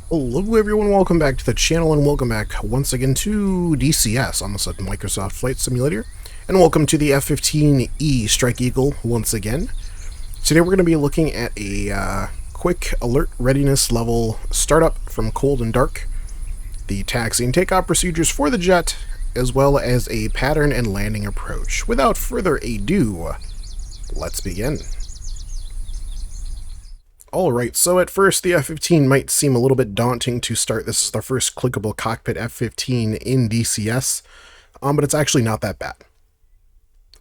Hello everyone, welcome back to the channel and welcome back once again to DCS, almost like Microsoft Flight Simulator, and welcome to the F-15E Strike Eagle once again. Today we're going to be looking at a quick alert readiness level startup from cold and dark, the taxi and takeoff procedures for the jet, as well as a pattern and landing approach. Without further ado, let's begin. Alright, so at first the F-15 might seem a little bit daunting to start. This is the first clickable cockpit F-15 in DCS, but it's actually not that bad.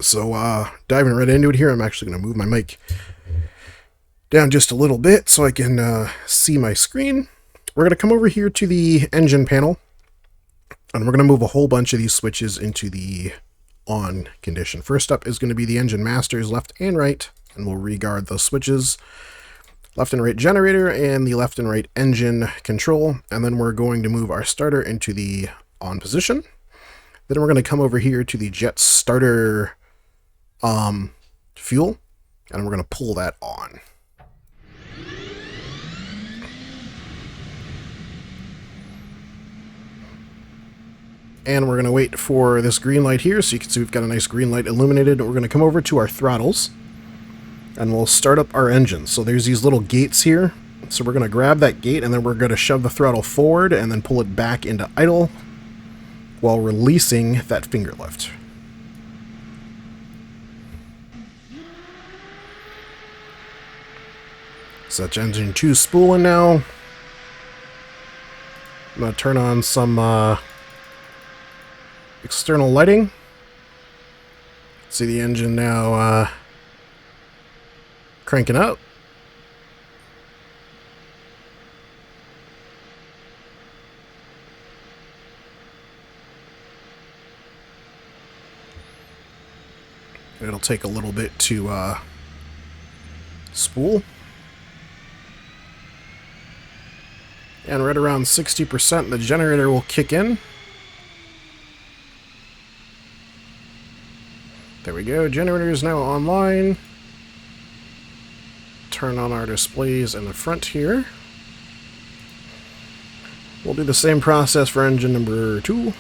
So diving right into it here, I'm actually going to move my mic down just a little bit so I can see my screen. We're going to come over here to the engine panel, and we're going to move a whole bunch of these switches into the on condition. First up is going to be the engine masters left and right, and we'll regard those switches. Left and right generator and the left and right engine control, and then we're going to move our starter into the on position. Then we're going to come over here to the jet starter fuel, and we're going to pull that on. And we're going to wait for this green light here, so you can see we've got a nice green light illuminated. We're going to come over to our throttles, and we'll start up our engine. So there's these little gates here. So we're going to grab that gate, and then we're going to shove the throttle forward and then pull it back into idle while releasing that finger lift. So that's engine 2 spooling now. I'm going to turn on some external lighting. See the engine now cranking up. It'll take a little bit to spool. And right around 60%, the generator will kick in. There we go, generator is now online. Turn on our displays in the front here. We'll do the same process for engine number 2.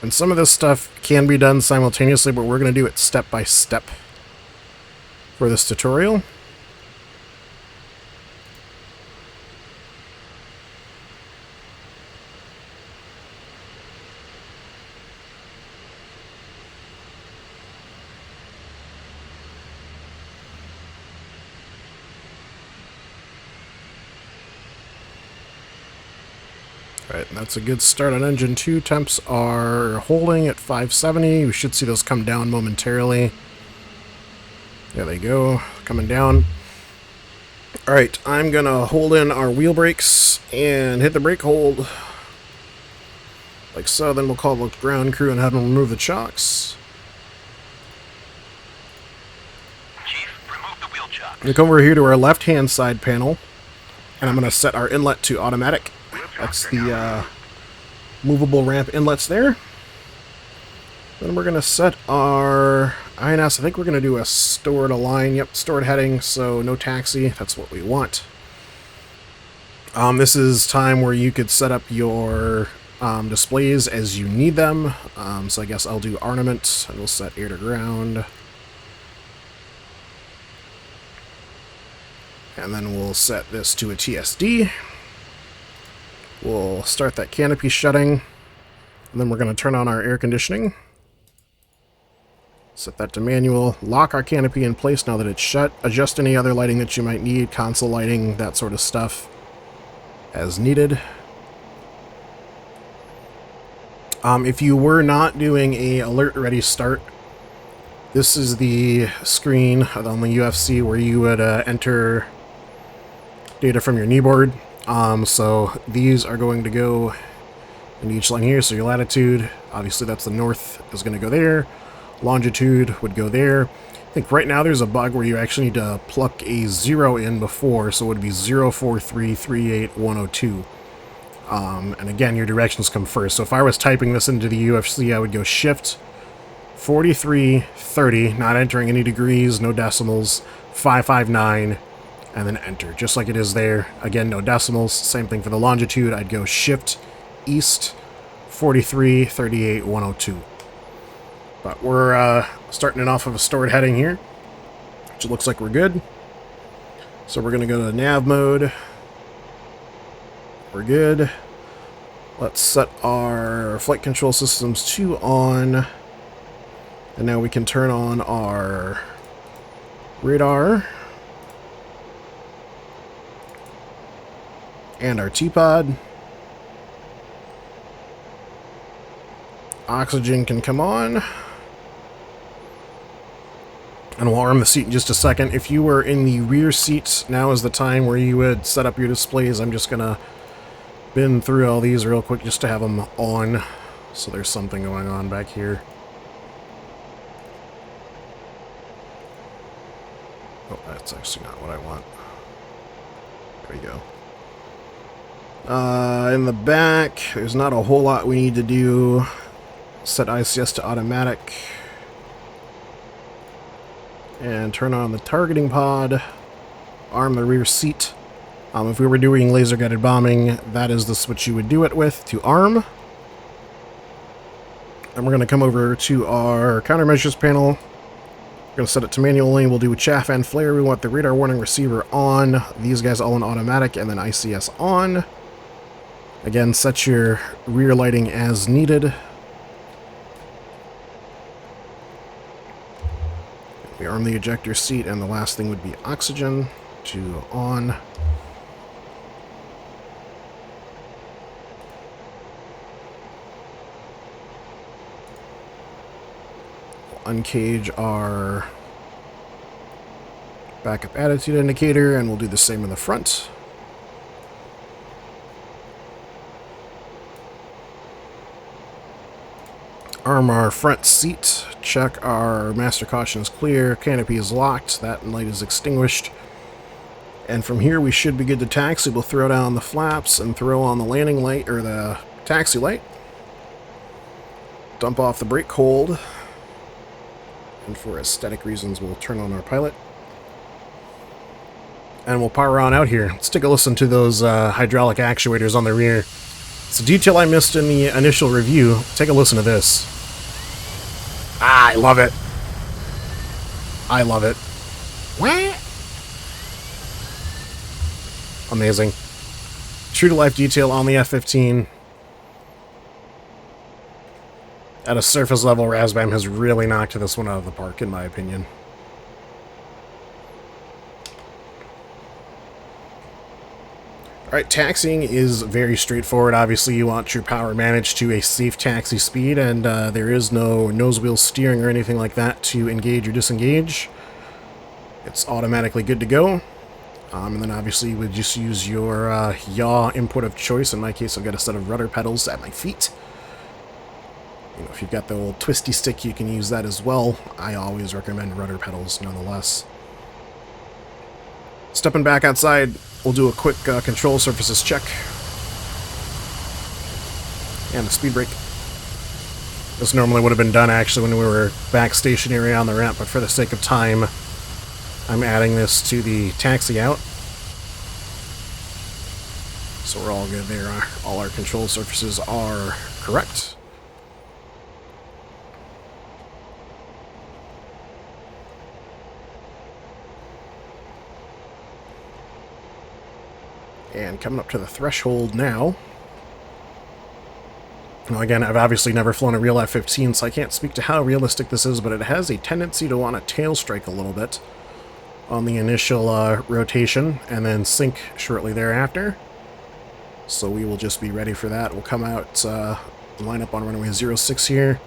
And some of this stuff can be done simultaneously, but we're going to do it step by step for this tutorial. Alright, that's a good start on engine 2. Temps are holding at 570. We should see those come down momentarily. There they go, coming down. Alright, I'm gonna hold in our wheel brakes and hit the brake hold. Like so, then we'll call the ground crew and have them remove the chocks. Chief, remove the wheel chocks. I'm gonna come over here to our left-hand side panel, and I'm gonna set our inlet to automatic. That's the movable ramp inlets there. Then we're going to set our INS. I think we're going to do a stored align. Yep, stored heading, so no taxi. That's what we want. This is time where you could set up your displays as you need them. So I guess I'll do ornament, and we'll set air to ground. And then we'll set this to a TSD. We'll start that canopy shutting, and then we're going to turn on our air conditioning. Set that to manual, lock our canopy in place now that it's shut, adjust any other lighting that you might need, console lighting, that sort of stuff, as needed. If you were not doing a alert ready start, this is the screen on the UFC where you would enter data from your kneeboard. So these are going to go in each line here. So your latitude, obviously that's the north, is going to go there. Longitude would go there. I think right now there's a bug where you actually need to pluck a 0 in before, so it would be 04338102. And again, your directions come first. So if I was typing this into the UFC, I would go Shift 4330, not entering any degrees, no decimals, 559, and then enter, just like it is there. Again, no decimals. Same thing for the longitude. I'd go Shift East 4338 102. But we're starting it off of a stored heading here, which it looks like we're good. So we're going to go to nav mode. We're good. Let's set our flight control systems to on. And now we can turn on our radar and our T-pod. Oxygen can come on. And we'll arm the seat in just a second. If you were in the rear seat, now is the time where you would set up your displays. I'm just going to bin through all these real quick just to have them on. So there's something going on back here. Oh, that's actually not what I want. There we go. In the back, there's not a whole lot we need to do. Set ICS to automatic. And turn on the targeting pod. Arm the rear seat. If we were doing laser-guided bombing, that is the switch you would do it with, to arm. And we're going to come over to our countermeasures panel. We're going to set it to manual lane. We'll do chaff and flare. We want the radar warning receiver on. These guys all in automatic, and then ICS on. Again, set your rear lighting as needed. We arm the ejector seat, and the last thing would be oxygen to on. Uncage our backup attitude indicator, and we'll do the same in the front. Arm our front seat. Check our master caution is clear. Canopy is locked. That light is extinguished. And from here we should be good to taxi. We'll throw down the flaps and throw on the landing light, or the taxi light. Dump off the brake hold. And for aesthetic reasons, we'll turn on our pilot. And we'll power on out here. Let's take a listen to those hydraulic actuators on the rear. It's a detail I missed in the initial review. Take a listen to this. Ah, I love it. I love it. Amazing. True to life detail on the F-15. At a surface level, Razbam has really knocked this one out of the park, in my opinion. Alright, taxiing is very straightforward. Obviously, you want your power managed to a safe taxi speed, and there is no nose wheel steering or anything like that to engage or disengage. It's automatically good to go. And then obviously you would just use your yaw input of choice. In my case, I've got a set of rudder pedals at my feet. You know, if you've got the old twisty stick, you can use that as well. I always recommend rudder pedals, nonetheless. Stepping back outside, we'll do a quick control surfaces check. And the speed brake. This normally would have been done actually when we were back stationary on the ramp, but for the sake of time, I'm adding this to the taxi out. So we're all good there. All our control surfaces are correct. And coming up to the threshold now. Now again, I've obviously never flown a real F-15, so I can't speak to how realistic this is, but it has a tendency to want to tail strike a little bit on the initial rotation, and then sink shortly thereafter. So we will just be ready for that. We'll come out, line up on runway 06 here.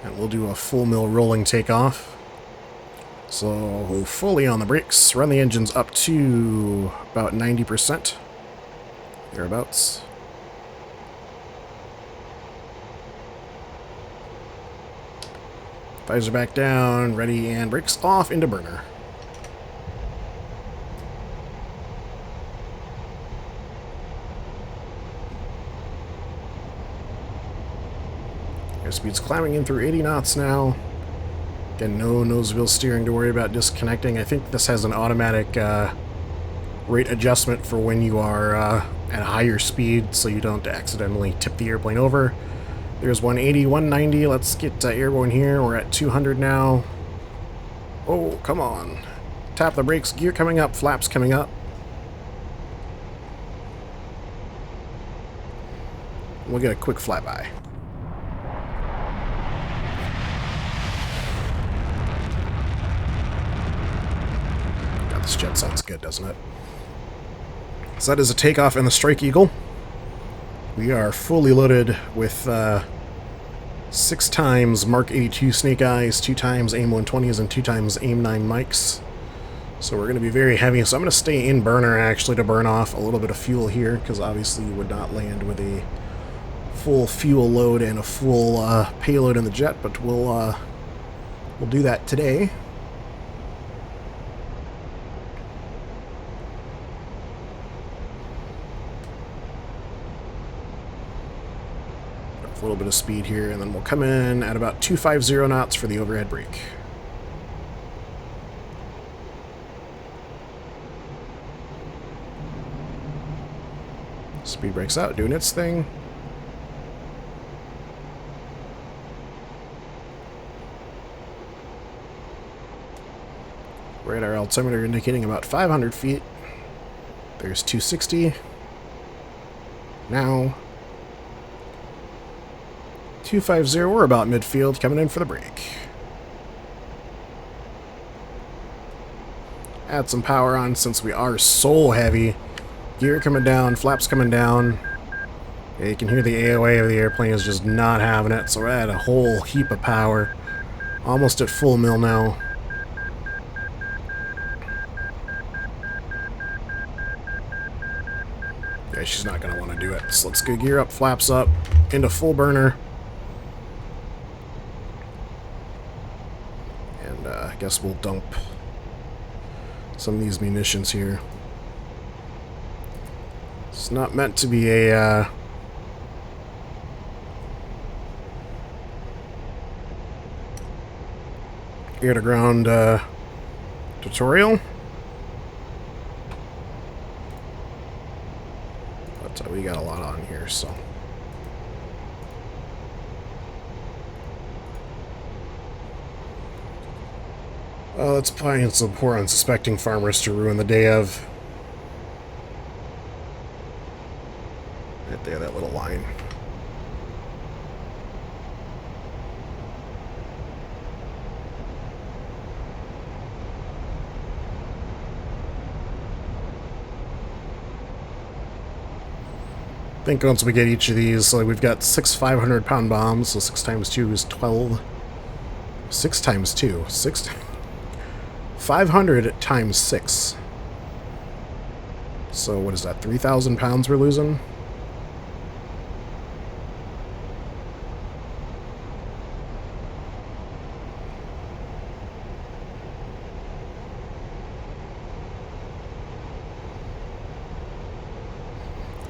And we'll do a full mill rolling takeoff. So fully on the brakes, run the engines up to about 90%, thereabouts. Visor back down, ready, and brakes off into burner. Airspeed's climbing in through 80 knots now. Again, no nose wheel steering to worry about disconnecting. I think this has an automatic rate adjustment for when you are at a higher speed, so you don't accidentally tip the airplane over. There's 180, 190. Let's get airborne here. We're at 200 now. Oh, come on. Tap the brakes. Gear coming up. Flaps coming up. We'll get a quick flyby. God, this jet sounds good, doesn't it? So that is a Takeoff and the Strike Eagle. We are fully loaded with 6 times Mark 82 Snake Eyes, 2 times AIM 120s, and 2 times AIM 9 mics. So we're going to be very heavy. So I'm going to stay in burner, actually, to burn off a little bit of fuel here, because obviously you would not land with a full fuel load and a full payload in the jet, but we'll do that today. A little bit of speed here, and then we'll come in at about 250 knots for the overhead brake. Speed brake's out, doing its thing. Radar altimeter indicating about 500 feet. There's 260. Now 250, we're about midfield, coming in for the brake. Add some power on since we are so heavy. Gear coming down, flaps coming down. Yeah, you can hear the AOA of the airplane is just not having it, so we're at a whole heap of power. Almost at full mil now. Yeah, she's not going to want to do it. So let's go gear up, flaps up, into full burner. And I guess we'll dump some of these munitions here. It's not meant to be a air-to-ground tutorial. But we got a lot on here, so. Let's find some poor unsuspecting farmers to ruin the day of. Right there, that little line. I think once we get each of these, like we've got 6 500-pound bombs, so 6 times 2 is 12. 6 times 2. 500 times 6. So what is that, 3,000 pounds we're losing?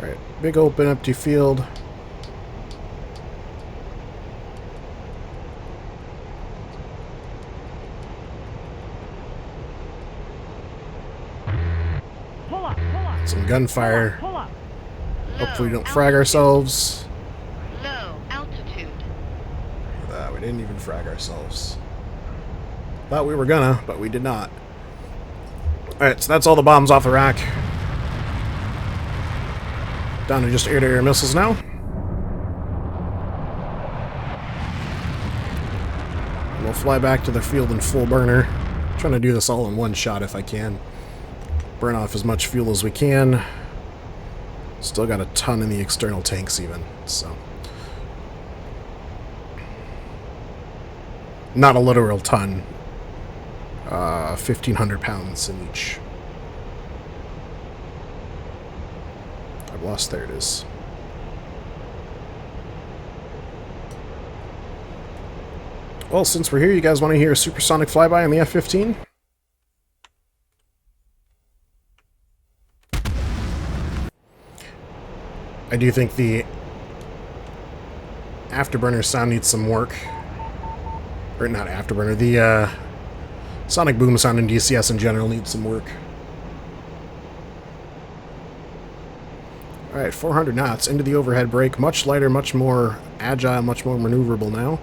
Alright, big open empty field. Some gunfire. Hopefully we don't frag ourselves. Low altitude. We didn't even frag ourselves. Thought we were gonna, but we did not. Alright, so that's all the bombs off the rack. Down to just air-to-air missiles now. And we'll fly back to the field in full burner. I'm trying to do this all in one shot if I can. Burn off as much fuel as we can. Still got a ton in the external tanks even, so. Not a literal ton. 1,500 pounds in each. I've lost, there it is. Well, since we're here, you guys want to hear a supersonic flyby on the F-15? I do think the afterburner sound needs some work. Or not afterburner, the sonic boom sound in DCS in general needs some work. Alright, 400 knots into the overhead brake. Much lighter, much more agile, much more maneuverable now.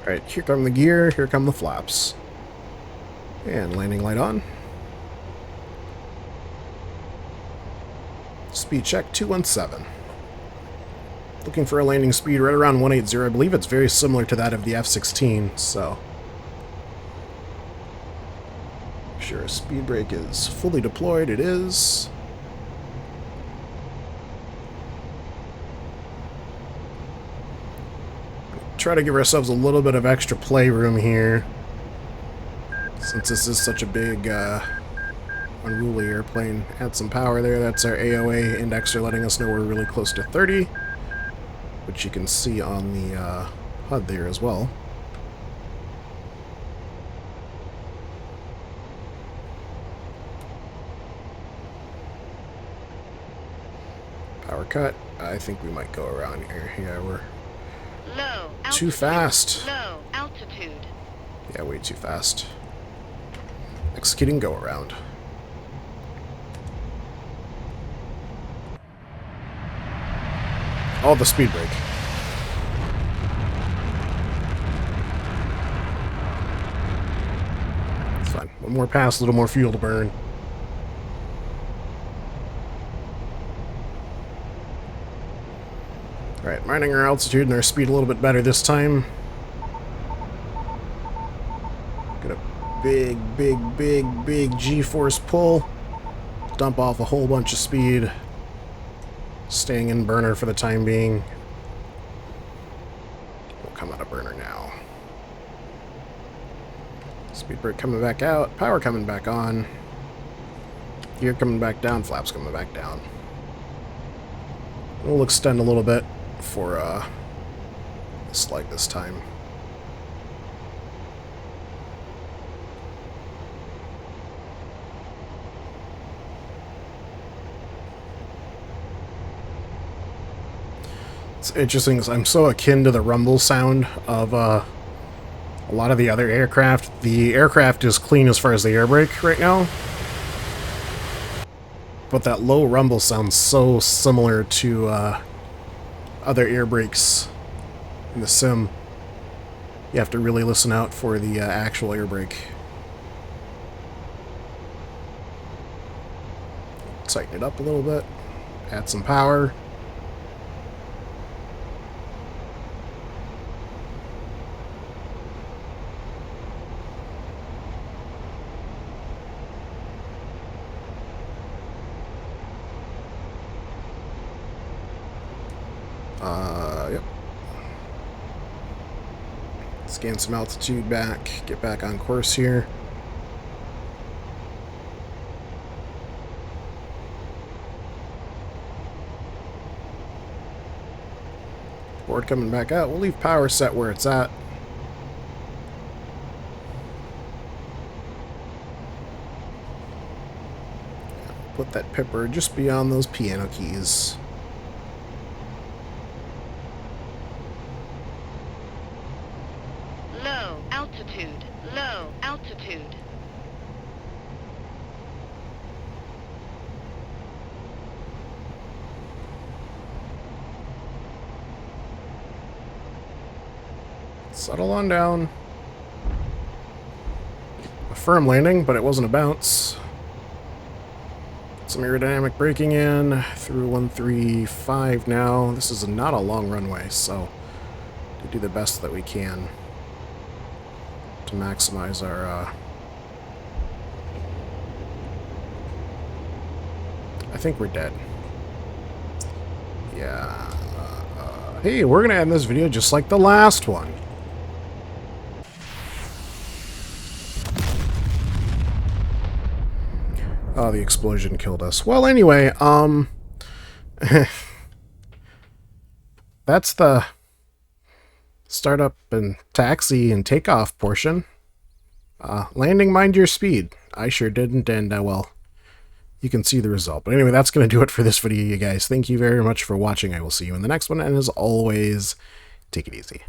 Alright, here come the gear, here come the flaps. And landing light on. Speed check 217. Looking for a landing speed right around 180. I believe it's very similar to that of the F-16, so... Make sure a speed brake is fully deployed. It is. Try to give ourselves a little bit of extra playroom here, since this is such a big, unruly airplane. Add some power there. That's our AOA indexer letting us know we're really close to 30, which you can see on the HUD there as well. Power cut. I think we might go around here. Yeah, we're Low altitude. too fast. Low altitude. Yeah, way too fast. Executing go around. Oh, the speed brake. It's fine. One more pass, a little more fuel to burn. Alright, minding our altitude and our speed a little bit better this time. Get a big G-force pull. Dump off a whole bunch of speed. Staying in burner for the time being. We'll come out of burner now. Speed brake coming back out. Power coming back on. Gear coming back down. Flaps coming back down. We'll extend a little bit for this leg this time. It's interesting because I'm so akin to the rumble sound of a lot of the other aircraft. The aircraft is clean as far as the air brake right now, but that low rumble sounds so similar to other air brakes in the sim. You have to really listen out for the actual air brake. Tighten it up a little bit. Add some power. Yep. Scan some altitude back, get back on course here. Board coming back out. We'll leave power set where it's at. Put that pipper just beyond those piano keys. Low altitude. Low altitude. Settle on down. A firm landing, but it wasn't a bounce. Some aerodynamic braking in through 135 now. This is not a long runway, so to do the best that we can to maximize our I think we're dead. Yeah. hey, we're going to end this video just like the last one. Oh, the explosion killed us. Well, anyway, that's the startup and taxi and takeoff portion. Landing, mind your speed. I sure didn't, and, well, you can see the result. But anyway, that's going to do it for this video, you guys. Thank you very much for watching. I will see you in the next one, and as always, take it easy.